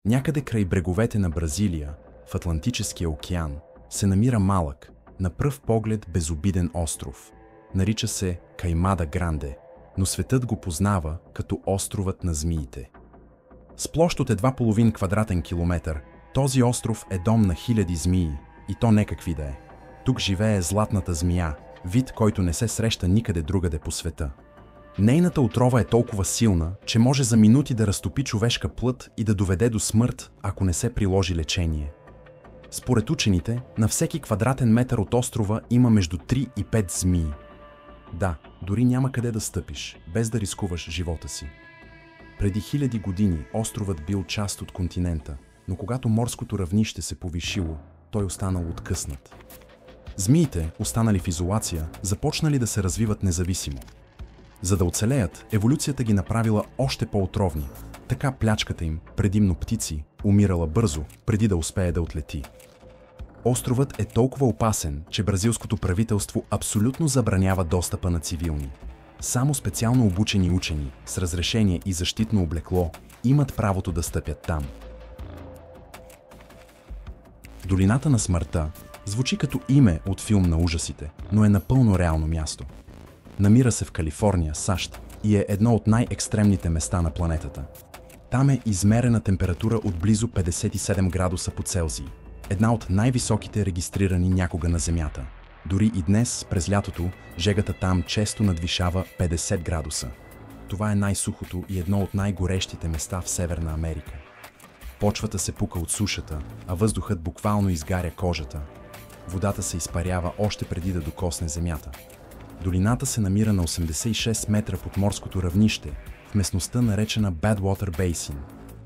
Някъде край бреговете на Бразилия, в Атлантическия океан, се намира малък, на пръв поглед безобиден остров. Нарича се Каймада Гранде, но светът го познава като островът на змиите. С площ от едва половин квадратен километър, този остров е дом на хиляди змии, и то не какви да е. Тук живее златната змия, вид, който не се среща никъде другаде по света. Нейната отрова е толкова силна, че може за минути да разтопи човешка плът и да доведе до смърт, ако не се приложи лечение. Според учените, на всеки квадратен метър от острова има между 3 и 5 змии. Да, дори няма къде да стъпиш, без да рискуваш живота си. Преди хиляди години островът бил част от континента, но когато морското равнище се повишило, той останал откъснат. Змиите, останали в изолация, започнали да се развиват независимо. За да оцелеят, еволюцията ги направила още по-отровни. Така плячката им, предимно птици, умирала бързо, преди да успее да отлети. Островът е толкова опасен, че бразилското правителство абсолютно забранява достъпа на цивилни. Само специално обучени учени, с разрешение и защитно облекло, имат правото да стъпят там. Долината на смъртта звучи като име от филм на ужасите, но е напълно реално място. Намира се в Калифорния, САЩ, и е едно от най-екстремните места на планетата. Там е измерена температура от близо 57 градуса по Целзий, една от най-високите регистрирани някога на Земята. Дори и днес, през лятото, жегата там често надвишава 50 градуса. Това е най-сухото и едно от най-горещите места в Северна Америка. Почвата се пука от сушата, а въздухът буквално изгаря кожата. Водата се изпарява още преди да докосне земята. Долината се намира на 86 метра под морското равнище, в местността наречена Badwater Basin.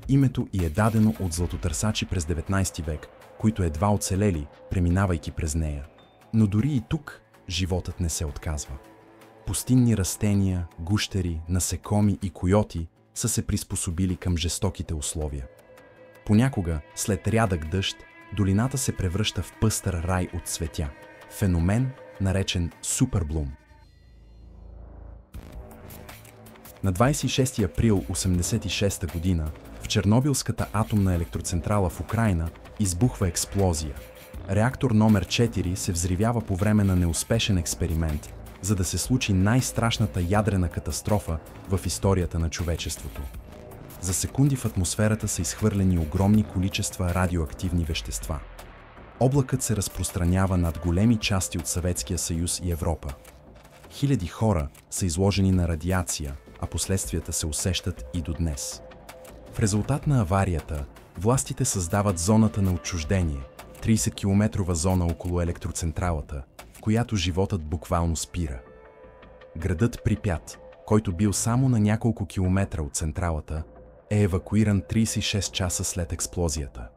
Името й е дадено от златотърсачи през 19 век, които едва оцелели, преминавайки през нея. Но дори и тук животът не се отказва. Пустинни растения, гущери, насекоми и койоти са се приспособили към жестоките условия. Понякога, след рядък дъжд, долината се превръща в пъстър рай от цветя. Феномен, наречен суперблум. На 26 април 1986 година в Чернобилската атомна електроцентрала в Украйна избухва експлозия. Реактор номер 4 се взривява по време на неуспешен експеримент, за да се случи най-страшната ядрена катастрофа в историята на човечеството. За секунди в атмосферата са изхвърлени огромни количества радиоактивни вещества. Облакът се разпространява над големи части от Съветския съюз и Европа. Хиляди хора са изложени на радиация, а последствията се усещат и до днес. В резултат на аварията, властите създават зоната на отчуждение, 30-километрова зона около електроцентралата, в която животът буквално спира. Градът Припят, който бил само на няколко километра от централата, е евакуиран 36 часа след експлозията.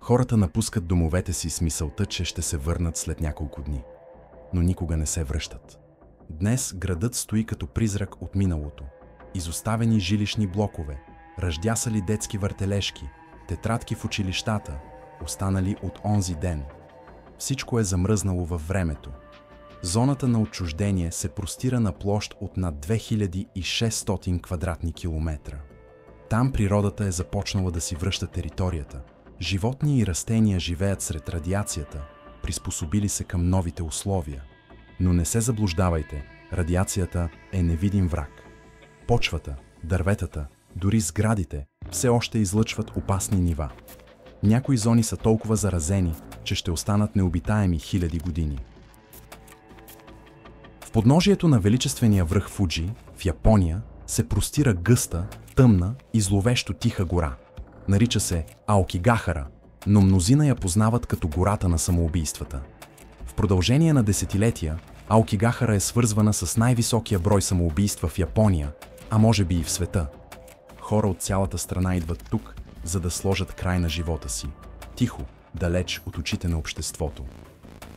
Хората напускат домовете си с мисълта, че ще се върнат след няколко дни, но никога не се връщат. Днес градът стои като призрак от миналото. Изоставени жилищни блокове, ръждясали детски въртележки, тетрадки в училищата, останали от онзи ден. Всичко е замръзнало във времето. Зоната на отчуждение се простира на площ от над 2600 квадратни километра. Там природата е започнала да си връща територията. Животни и растения живеят сред радиацията, приспособили се към новите условия. Но не се заблуждавайте, радиацията е невидим враг. Почвата, дърветата, дори сградите все още излъчват опасни нива. Някои зони са толкова заразени, че ще останат необитаеми хиляди години. В подножието на величествения връх Фуджи, в Япония, се простира гъста, тъмна и зловещо тиха гора. Нарича се Аокигахара, но мнозина я познават като гората на самоубийствата. В продължение на десетилетия, Аокигахара е свързвана с най-високия брой самоубийства в Япония, а може би и в света. Хора от цялата страна идват тук, за да сложат край на живота си. Тихо, далеч от очите на обществото.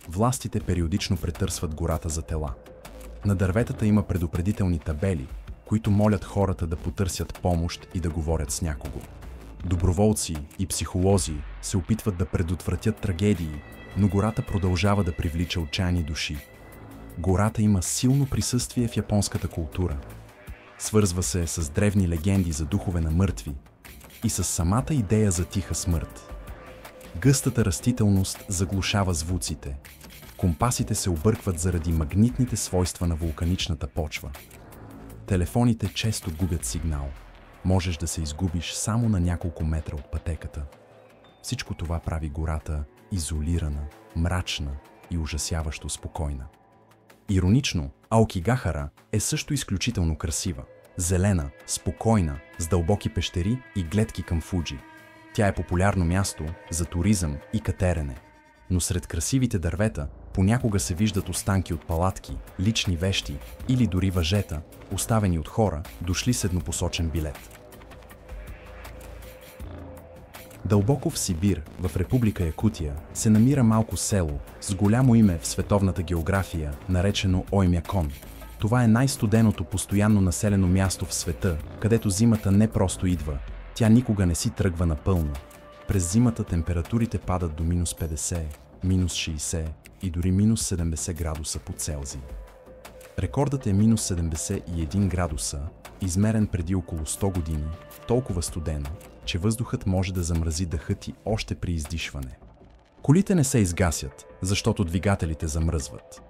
Властите периодично претърсват гората за тела. На дърветата има предупредителни табели, които молят хората да потърсят помощ и да говорят с някого. Доброволци и психолози се опитват да предотвратят трагедии, но гората продължава да привлича отчаяни души. Гората има силно присъствие в японската култура. Свързва се с древни легенди за духове на мъртви. и с самата идея за тиха смърт. Гъстата растителност заглушава звуците. Компасите се объркват заради магнитните свойства на вулканичната почва. Телефоните често губят сигнал. Можеш да се изгубиш само на няколко метра от пътеката. Всичко това прави гората изолирана, мрачна и ужасяващо спокойна. Иронично, Аокигахара е също изключително красива. Зелена, спокойна, с дълбоки пещери и гледки към Фуджи. Тя е популярно място за туризъм и катерене. Но сред красивите дървета понякога се виждат останки от палатки, лични вещи или дори въжета, оставени от хора, дошли с еднопосочен билет. Дълбоко в Сибир, в Република Якутия, се намира малко село с голямо име в световната география, наречено Оймякон. Това е най-студеното постоянно населено място в света, където зимата не просто идва, тя никога не си тръгва напълно. През зимата температурите падат до минус 50, минус 60 и дори минус 70 градуса по Целзий. Рекордът е минус 71 градуса, измерен преди около 100 години, толкова студено, че въздухът може да замрази дъха ти още при издишване. Колите не се изгасят, защото двигателите замръзват.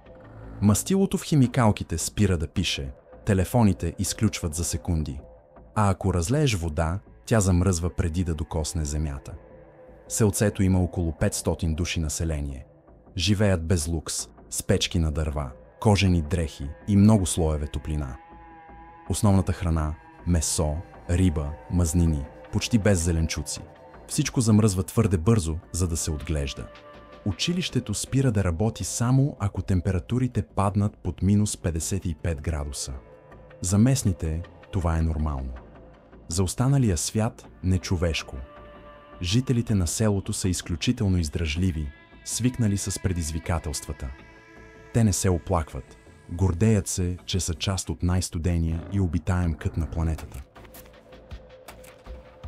Мастилото в химикалките спира да пише, телефоните изключват за секунди. А ако разлееш вода, тя замръзва преди да докосне земята. Селцето има около 500 души население. Живеят без лукс, с печки на дърва, кожени дрехи и много слоеве топлина. Основната храна – месо, риба, мазнини, почти без зеленчуци. Всичко замръзва твърде бързо, за да се отглежда. Училището спира да работи само ако температурите паднат под минус 55 градуса. За местните това е нормално. За останалия свят – нечовешко. Жителите на селото са изключително издръжливи, свикнали с предизвикателствата. Те не се оплакват, гордеят се, че са част от най-студения и обитаем кът на планетата.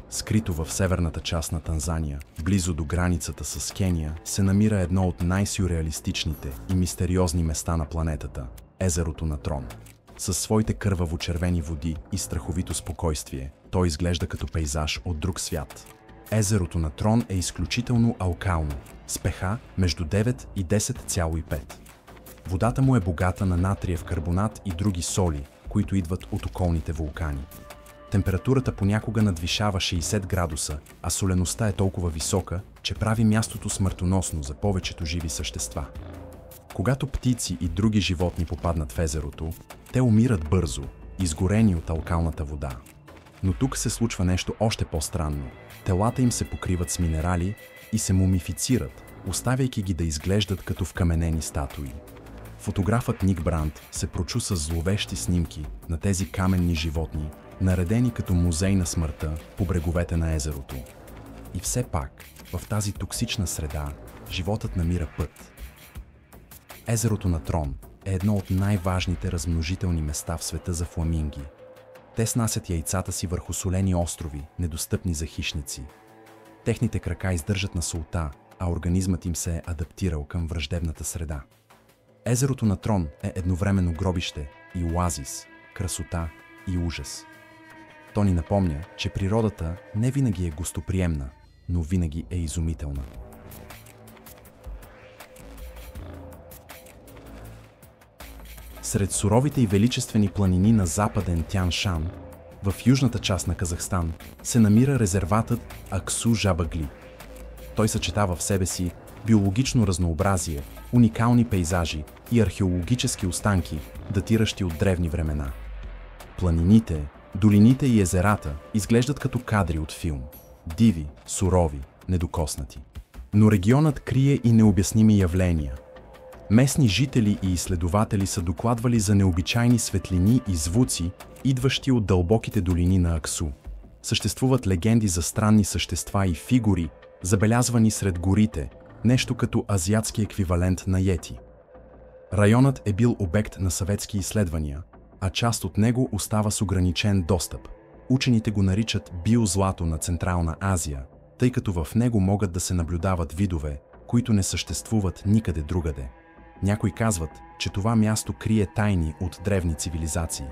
Скрито в северната част на Танзания, близо до границата с Кения, се намира едно от най-сюрреалистичните и мистериозни места на планетата – езерото на Трон. Със своите кърваво-червени води и страховито спокойствие, той изглежда като пейзаж от друг свят. Езерото на Трон е изключително алкално, с pH между 9 и 10,5. Водата му е богата на натриев карбонат и други соли, които идват от околните вулкани. Температурата понякога надвишава 60 градуса, а солеността е толкова висока, че прави мястото смъртоносно за повечето живи същества. Когато птици и други животни попаднат в езерото, те умират бързо, изгорени от алкалната вода. Но тук се случва нещо още по-странно. Телата им се покриват с минерали и се мумифицират, оставяйки ги да изглеждат като вкаменени статуи. Фотографът Ник Бранд се прочу с зловещи снимки на тези каменни животни, наредени като музей на смъртта по бреговете на езерото. И все пак, в тази токсична среда, животът намира път. Езерото на Трон е едно от най-важните размножителни места в света за фламинги. Те снасят яйцата си върху солени острови, недостъпни за хищници. Техните крака издържат на солта, а организмът им се е адаптирал към враждебната среда. Езерото на Трон е едновременно гробище и оазис, красота и ужас. То ни напомня, че природата не винаги е гостоприемна, но винаги е изумителна. Сред суровите и величествени планини на западен Тян Шан, в южната част на Казахстан, се намира резерватът Аксу-Жабагли. Той съчетава в себе си биологично разнообразие, уникални пейзажи и археологически останки, датиращи от древни времена. Планините, долините и езерата изглеждат като кадри от филм. Диви, сурови, недокоснати. Но регионът крие и необясними явления. Местни жители и изследователи са докладвали за необичайни светлини и звуци, идващи от дълбоките долини на Аксу. Съществуват легенди за странни същества и фигури, забелязвани сред горите, нещо като азиатски еквивалент на йети. Районът е бил обект на съветски изследвания, а част от него остава с ограничен достъп. Учените го наричат биозлато на Централна Азия, тъй като в него могат да се наблюдават видове, които не съществуват никъде другаде. Някои казват, че това място крие тайни от древни цивилизации.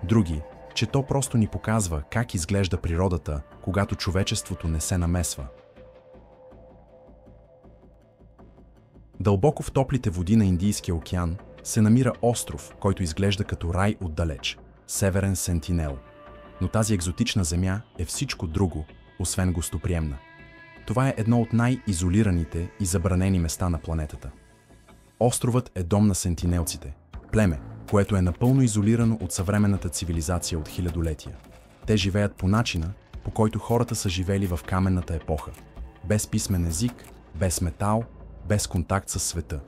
Други, че то просто ни показва как изглежда природата, когато човечеството не се намесва. Дълбоко в топлите води на Индийския океан се намира остров, който изглежда като рай отдалеч – Северен Сентинел. Но тази екзотична земя е всичко друго, освен гостоприемна. Това е едно от най-изолираните и забранени места на планетата. Островът е дом на сентинелците, племе, което е напълно изолирано от съвременната цивилизация от хилядолетия. Те живеят по начина, по който хората са живели в каменната епоха. Без писмен език, без метал, без контакт с света.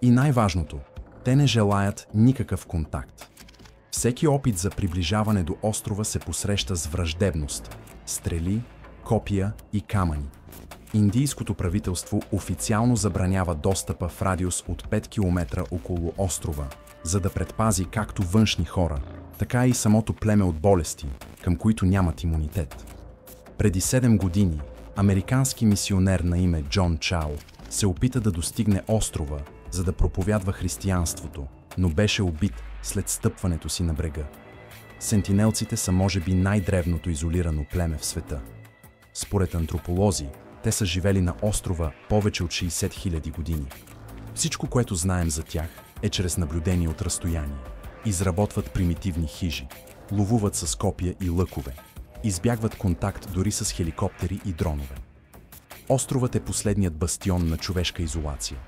И най-важното, те не желаят никакъв контакт. Всеки опит за приближаване до острова се посреща с враждебност, стрели, копия и камъни. Индийското правителство официално забранява достъпа в радиус от 5 км около острова, за да предпази както външни хора, така и самото племе от болести, към които нямат имунитет. Преди 7 години американски мисионер на име Джон Чао се опита да достигне острова, за да проповядва християнството, но беше убит след стъпването си на брега. Сентинелците са може би най-древното изолирано племе в света. Според антрополози, те са живели на острова повече от 60 000 години. Всичко, което знаем за тях, е чрез наблюдение от разстояние. Изработват примитивни хижи, ловуват с копия и лъкове, избягват контакт дори с хеликоптери и дронове. Островът е последният бастион на човешка изолация.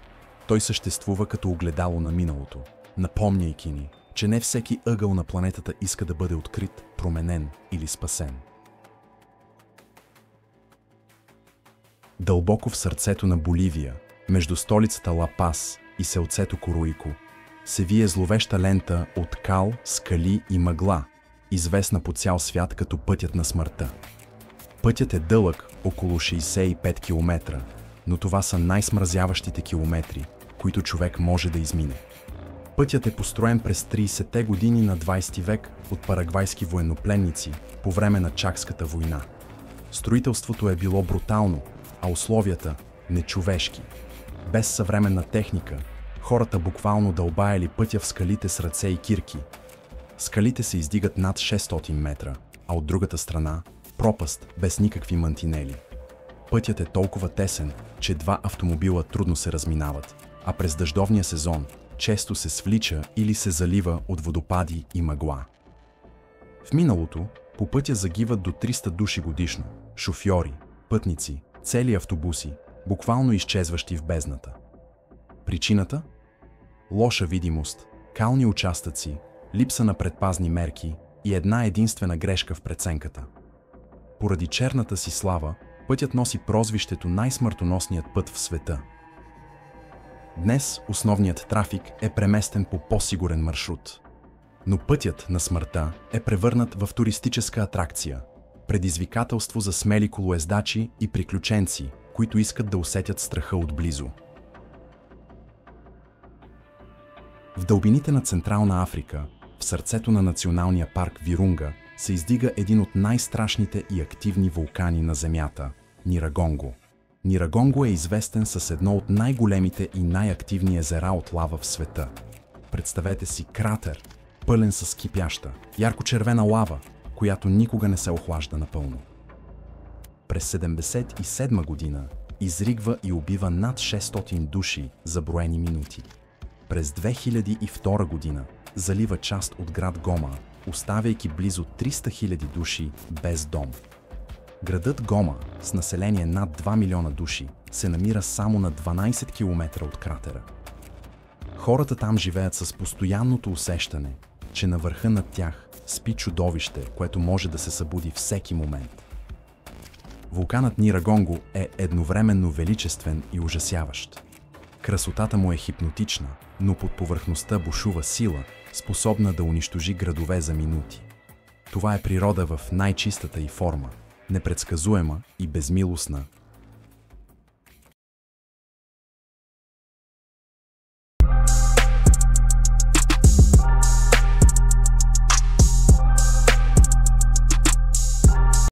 Той съществува като огледало на миналото, напомняйки ни, че не всеки ъгъл на планетата иска да бъде открит, променен или спасен. Дълбоко в сърцето на Боливия, между столицата Ла Пас и селцето Коруико, се вие зловеща лента от кал, скали и мъгла, известна по цял свят като пътят на смъртта. Пътят е дълъг около 65 км, но това са най-смразяващите километри, които човек може да измине. Пътят е построен през 30-те години на 20 век от парагвайски военнопленници по време на Чакската война. Строителството е било брутално, а условията – нечовешки. Без съвременна техника, хората буквално дълбаели пътя в скалите с ръце и кирки. Скалите се издигат над 600 метра, а от другата страна – пропаст без никакви мантинели. Пътят е толкова тесен, че два автомобила трудно се разминават, а през дъждовния сезон често се свлича или се залива от водопади и мъгла. В миналото по пътя загиват до 300 души годишно – шофьори, пътници, цели автобуси, буквално изчезващи в бездната. Причината? Лоша видимост, кални участъци, липса на предпазни мерки и една единствена грешка в преценката. Поради черната си слава, пътят носи прозвището най-смъртоносният път в света. Днес основният трафик е преместен по по-сигурен маршрут. Но пътят на смъртта е превърнат в туристическа атракция, предизвикателство за смели колоездачи и приключенци, които искат да усетят страха отблизо. В дълбините на Централна Африка, в сърцето на националния парк Вирунга, се издига един от най-страшните и активни вулкани на Земята – Нирагонго. Нирагонго е известен с едно от най-големите и най-активни езера от лава в света. Представете си кратер, пълен с кипяща, ярко-червена лава, която никога не се охлажда напълно. През 1977 година изригва и убива над 600 души за броени минути. През 2002 година залива част от град Гома, оставяйки близо 300 000 души без дом. Градът Гома, с население над 2 милиона души, се намира само на 12 км от кратера. Хората там живеят с постоянното усещане, че на върха над тях спи чудовище, което може да се събуди всеки момент. Вулканът Нирагонго е едновременно величествен и ужасяващ. Красотата му е хипнотична, но под повърхността бушува сила, способна да унищожи градове за минути. Това е природа в най-чистата й форма, непредсказуема и безмилостна,